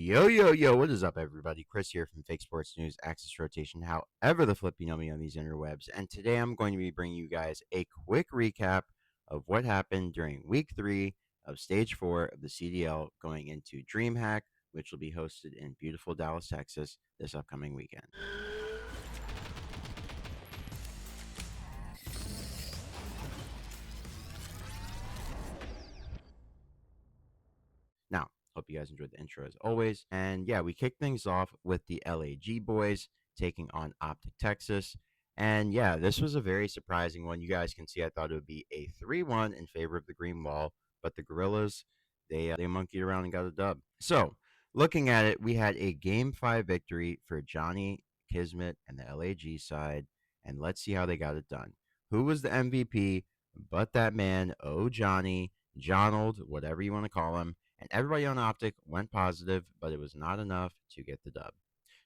Yo, what is up, everybody? Chris here from Fake Sports News, Axis Rotation, however the flip you know me on these interwebs. And today I'm going to be bringing you guys a quick recap of what happened during week 3 of stage 4 of the CDL going into DreamHack, which will be hosted in beautiful Dallas, Texas this upcoming weekend. Now, hope you guys enjoyed the intro as always. And yeah, we kicked things off with the LAG boys taking on Optic Texas. And yeah, this was a very surprising one. You guys can see I thought it would be a 3-1 in favor of the green wall, but the Gorillas, they monkeyed around and got a dub. So, looking at it, we had a game 5 victory for Johnny, Kismet, and the LAG side. And let's see how they got it done. Who was the MVP but that man, Johnny, Johnald, whatever you want to call him, and everybody on Optic went positive, but it was not enough to get the dub.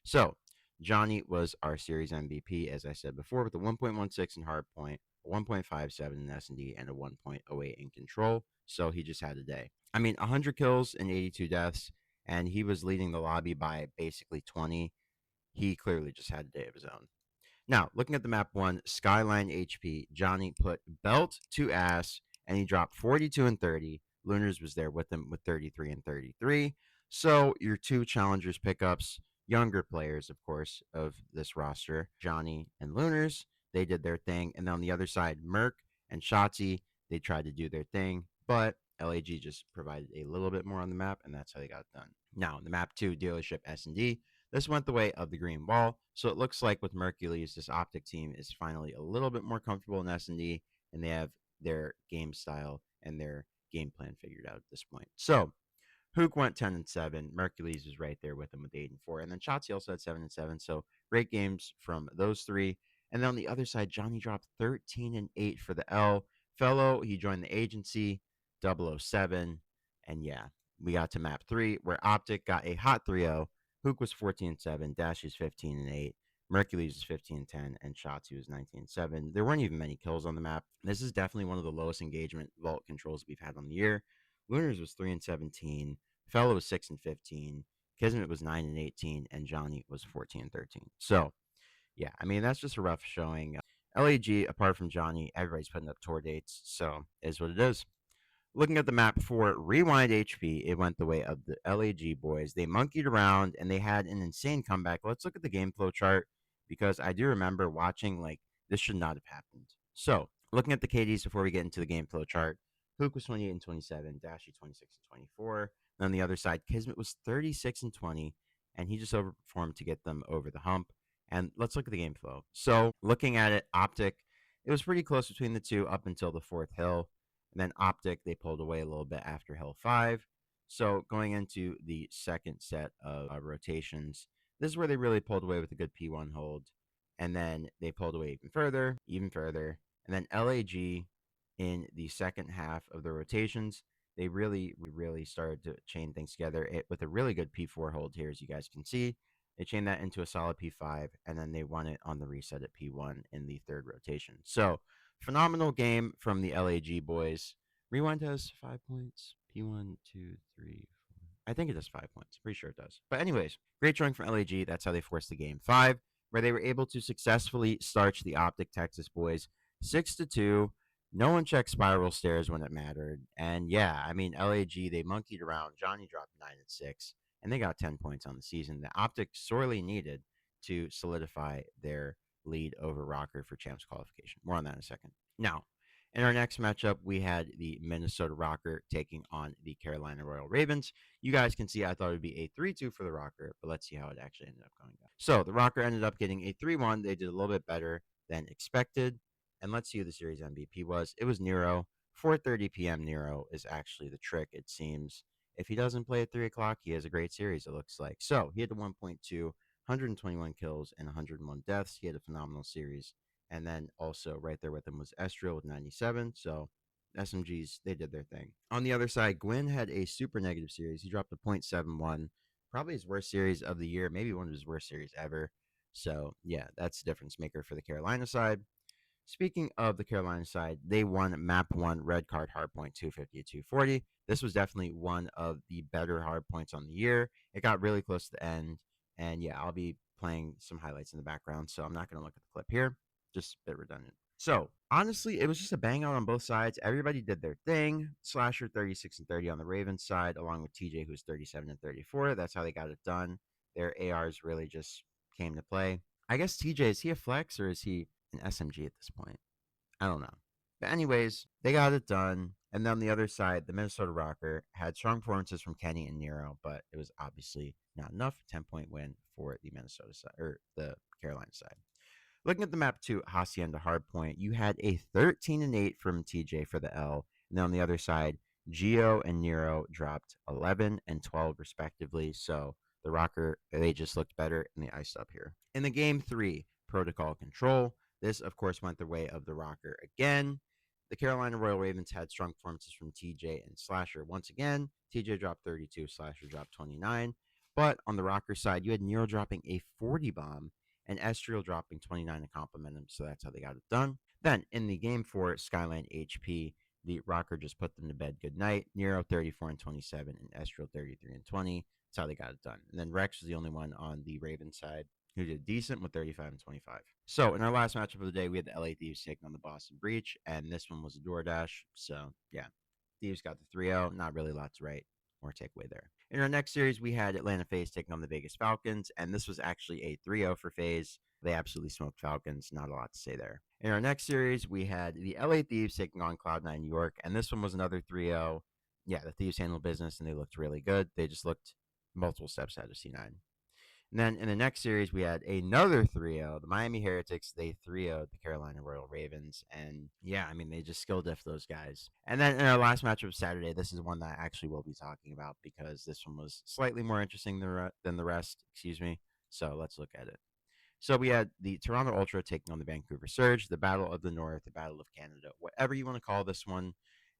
So, Johnny was our series MVP, as I said before, with a 1.16 in hardpoint, a 1.57 in S&D, and a 1.08 in control. So he just had a day. I mean, 100 kills and 82 deaths, and he was leading the lobby by basically 20. He clearly just had a day of his own. Now, looking at the map 1, Skyline HP, Johnny put belt to ass, and he dropped 42 and 30. Lunars was there with him with 33 and 33. So your two challengers pickups, younger players, of course, of this roster, Johnny and Lunars, they did their thing. And then on the other side, Merc and Shotzi, they tried to do their thing, but LAG just provided a little bit more on the map, and that's how they got it done. Now, the map 2, dealership S&D, this went the way of the green wall, so it looks like with Mercules, this Optic team is finally a little bit more comfortable in S&D, and they have their game style and their game plan figured out at this point. So, Hook went 10 and 7. Mercules was right there with them with 8 and 4, and then Shotzi also had 7 and 7. So great games from those three. And then on the other side, Johnny dropped 13 and 8 for the L. Fellow, he joined the agency, 007, and yeah, we got to map 3 where Optic got a hot 3-0. Hook was 14 and 7. Dash is 15 and 8. Mercules was 15 and 10, and Shotzi was 19 and 7. There weren't even many kills on the map. This is definitely one of the lowest engagement vault controls we've had on the year. Lunars was 3 and 17. Fellow was 6 and 15. Kismet was 9 and 18, and Johnny was 14 and 13. So, yeah, I mean that's just a rough showing. LAG, apart from Johnny, everybody's putting up tour dates, so it is what it is. Looking at the map for Rewind HP, it went the way of the LAG boys. They monkeyed around and they had an insane comeback. Let's look at the game flow chart because I do remember watching like this should not have happened. So, looking at the KDs before we get into the game flow chart, Hook was 28 and 27, Dashy 26 and 24. And on the other side, Kismet was 36 and 20, and he just overperformed to get them over the hump. And let's look at the game flow. So, looking at it, Optic, it was pretty close between the two up until the fourth hill. And then Optic, they pulled away a little bit after hill 5. So, going into the second set of rotations, this is where they really pulled away with a good P1 hold. And then they pulled away even further. And then LAG in the second half of the rotations, they really started to chain things together with a really good P4 hold here, as you guys can see. They chained that into a solid P5, and then they won it on the reset at P1 in the third rotation. So, phenomenal game from the LAG boys. Rewind has 5 points. P1, 2, 3, 4. I think it does 5 points. Pretty sure it does. But anyways, great showing from LAG. That's how they forced the game 5, where they were able to successfully starch the Optic Texas boys 6-2. No one checked spiral stairs when it mattered. And yeah, I mean, LAG, they monkeyed around. Johnny dropped 9 and 6, and they got 10 points on the season. The Optic sorely needed to solidify their lead over Rokkr for champs qualification. More on that in a second. Now, in our next matchup, we had the Minnesota Rokkr taking on the Carolina Royal Ravens. You guys can see I thought it would be a 3-2 for the Rokkr, but let's see how it actually ended up going down. So the Rokkr ended up getting a 3-1. They did a little bit better than expected. And let's see who the series MVP was. It was Nero. 4:30 p.m. Nero is actually the trick, it seems. If he doesn't play at 3 o'clock, he has a great series, it looks like. So he had a 1.2, 121 kills, and 101 deaths. He had a phenomenal series. And then also right there with him was Estriel with 97. So SMGs, they did their thing. On the other side, Gwyn had a super negative series. He dropped a 0.71. Probably his worst series of the year, maybe one of his worst series ever. So yeah, that's the difference maker for the Carolina side. Speaking of the Carolina side, they won map 1 red card hardpoint 250 to 240. This was definitely one of the better hardpoints on the year. It got really close to the end. And yeah, I'll be playing some highlights in the background, so I'm not going to look at the clip here. Just a bit redundant. So honestly, it was just a bang out on both sides. Everybody did their thing. Slasher 36 and 30 on the Ravens side, along with TJ, who's 37 and 34. That's how they got it done. Their ARs really just came to play. I guess TJ, is he a flex or is he an SMG at this point? I don't know. But anyways, they got it done. And then on the other side, the Minnesota Rokkr had strong performances from Kenny and Nero, but it was obviously not enough. 10-point win for the Minnesota side or the Carolina side. Looking at the map to Hacienda Hardpoint, you had a 13 and 8 from TJ for the L. And then on the other side, Geo and Nero dropped 11 and 12 respectively. So the Rokkr, they just looked better in the ice up here. In the game 3, Protocol Control, this of course went the way of the Rokkr again. The Carolina Royal Ravens had strong performances from TJ and Slasher once again. TJ dropped 32, Slasher dropped 29. But on the Rokkr side, you had Nero dropping a 40 bomb and Estriel dropping 29 to compliment him, so that's how they got it done. Then in the game for Skyline HP, the Rokkr just put them to bed good night. Nero 34 and 27, and Estriel 33 and 20. That's how they got it done. And then Rex was the only one on the Raven side who did decent with 35 and 25. So in our last matchup of the day, we had the LA Thieves taking on the Boston Breach, and this one was a DoorDash. So yeah, Thieves got the 3-0. Not really a lot to write or take away there. In our next series, we had Atlanta Faze taking on the Vegas Falcons, and this was actually a 3-0 for Faze. They absolutely smoked Falcons. Not a lot to say there. In our next series, we had the LA Thieves taking on Cloud9 New York, and this one was another 3-0. Yeah, the Thieves handled business, and they looked really good. They just looked multiple steps ahead of C9. And then in the next series, we had another 3-0. The Miami Heretics, they 3-0'd the Carolina Royal Ravens. And yeah, I mean, they just skill diff those guys. And then in our last matchup of Saturday, this is one that I actually will be talking about because this one was slightly more interesting than the rest. Excuse me. So let's look at it. So we had the Toronto Ultra taking on the Vancouver Surge, the Battle of the North, the Battle of Canada, whatever you want to call this one.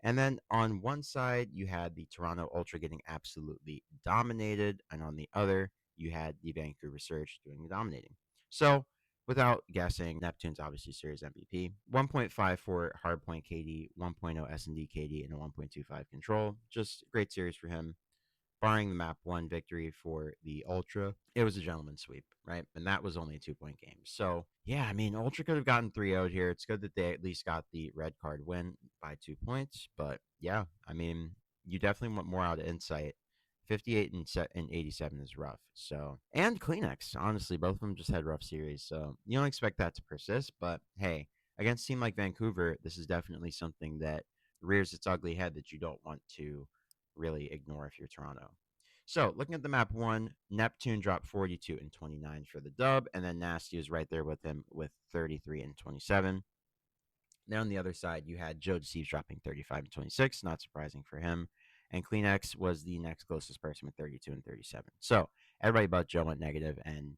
And then on one side, you had the Toronto Ultra getting absolutely dominated, and on the other, you had the Vancouver Surge doing the dominating. So without guessing, Neptune's obviously series MVP. 1.54 hardpoint KD, 1.0 S&D KD, and a 1.25 control. Just great series for him. Barring the map 1 victory for the Ultra, it was a gentleman's sweep, right? And that was only a 2-point game. So, yeah, I mean, Ultra could have gotten 3-0'd here. It's good that they at least got the red card win by 2 points. But, yeah, I mean, you definitely want more out of Insight. 58 and 87 is rough. So, and Kleenex, honestly, both of them just had rough series. So, you don't expect that to persist. But, hey, against a team like Vancouver, this is definitely something that rears its ugly head that you don't want to really ignore if you're Toronto. So looking at the map 1, Neptune dropped 42 and 29 for the dub, and then Nasty was right there with him with 33 and 27. Then on the other side, you had Joe Deceives dropping 35 and 26, not surprising for him. And Kleenex was the next closest person with 32 and 37. So everybody but Joe went negative, and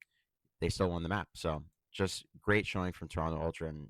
they still won the map. So just great showing from Toronto Ultra and,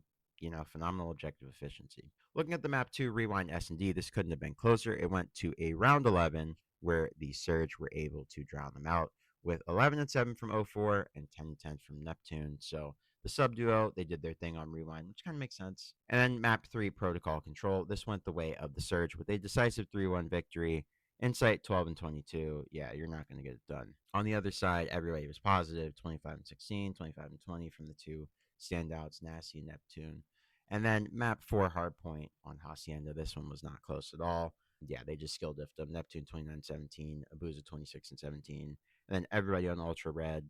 phenomenal objective efficiency. Looking at the map 2, Rewind S&D, this couldn't have been closer. It went to a round 11 where the Surge were able to drown them out with 11 and 7 from 04 and 10 and 10 from Neptune. So the sub duo, they did their thing on Rewind, which kind of makes sense. And then map 3, Protocol Control. This went the way of the Surge with a decisive 3-1 victory. Insight 12 and 22. Yeah, you're not going to get it done. On the other side, everybody was positive 25 and 16, 25 and 20 from the two standouts, Nasty and Neptune. And then map 4, Hardpoint on Hacienda. This one was not close at all. Yeah, they just skill diffed them. Neptune 29-17, Abuza 26 and 17. And then everybody on Ultra Red.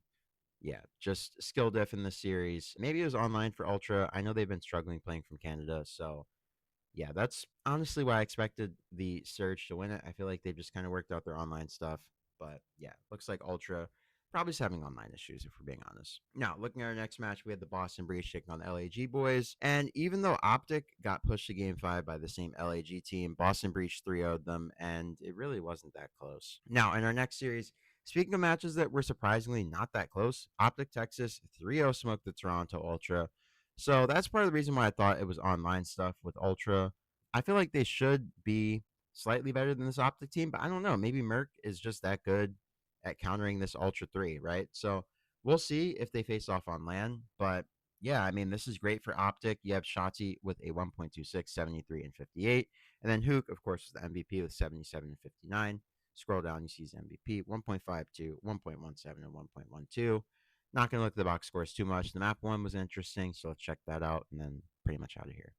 Yeah, just skill diff in the series. Maybe it was online for Ultra. I know they've been struggling playing from Canada, so yeah, that's honestly why I expected the Surge to win it. I feel like they've just kind of worked out their online stuff. But yeah, looks like Ultra probably just having online issues, if we're being honest. Now, looking at our next match, we had the Boston Breach taking on the LAG boys. And even though Optic got pushed to game 5 by the same LAG team, Boston Breach 3-0'd them, and it really wasn't that close. Now, in our next series, speaking of matches that were surprisingly not that close, Optic Texas 3-0 smoked the Toronto Ultra. So that's part of the reason why I thought it was online stuff with Ultra. I feel like they should be slightly better than this Optic team, but I don't know. Maybe Merc is just that good at countering this Ultra 3, right? So we'll see if they face off on land. But Yeah, I mean, this is great for Optic. You have Shotzi with a 1.26, 73, and 58. And then Hook, of course, is the MVP with 77 and 59. Scroll down, you see his MVP 1.52, 1.17, and 1.12. Not going to look at the box scores too much. The map one was interesting, so let's check that out and then pretty much out of here.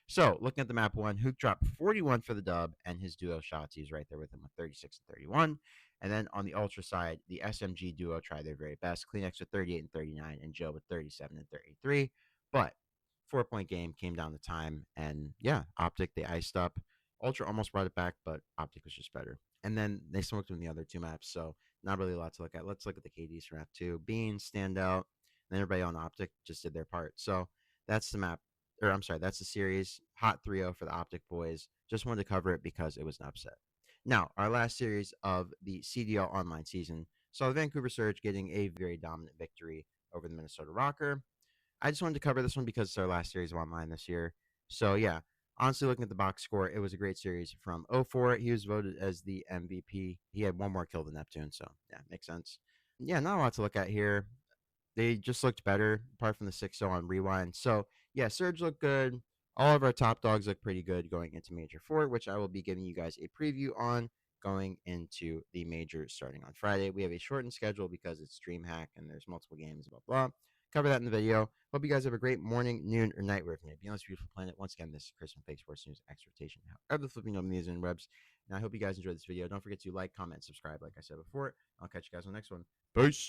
So, looking at the map one, Hook dropped 41 for the dub, and his duo Shotzi is right there with him with 36 and 31. And then on the Ultra side, the SMG duo tried their very best. Kleenex with 38 and 39, and Joe with 37 and 33. But 4 point game came down to time, and yeah, Optic, they iced up. Ultra almost brought it back, but Optic was just better. And then they smoked him in the other two maps, so not really a lot to look at. Let's look at the KDs from map two. Bean, Standout, and everybody on Optic just did their part. So that's the map, or I'm sorry, that's the series. Hot 3-0 for the Optic boys. Just wanted to cover it because it was an upset. Now, our last series of the CDL online season saw the Vancouver Surge getting a very dominant victory over the Minnesota Rokkr. I just wanted to cover this one because it's our last series of online this year. So, yeah, honestly, looking at the box score, it was a great series from 04. He was voted as the MVP. He had one more kill than Neptune, so yeah, makes sense. Yeah, not a lot to look at here. They just looked better, apart from the 6-0 on rewind. So, yeah, Surge looked good. All of our top dogs look pretty good going into Major 4, which I will be giving you guys a preview on going into the Major starting on Friday. We have a shortened schedule because it's DreamHack and there's multiple games, blah, blah. Cover that in the video. Hope you guys have a great morning, noon, or night wherever you may be on this beautiful planet. Once again, this is Chris from Fake Sports News Exhortation. However, the flipping over these and webs. And I hope you guys enjoyed this video. Don't forget to like, comment, subscribe, like I said before. I'll catch you guys on the next one. Peace.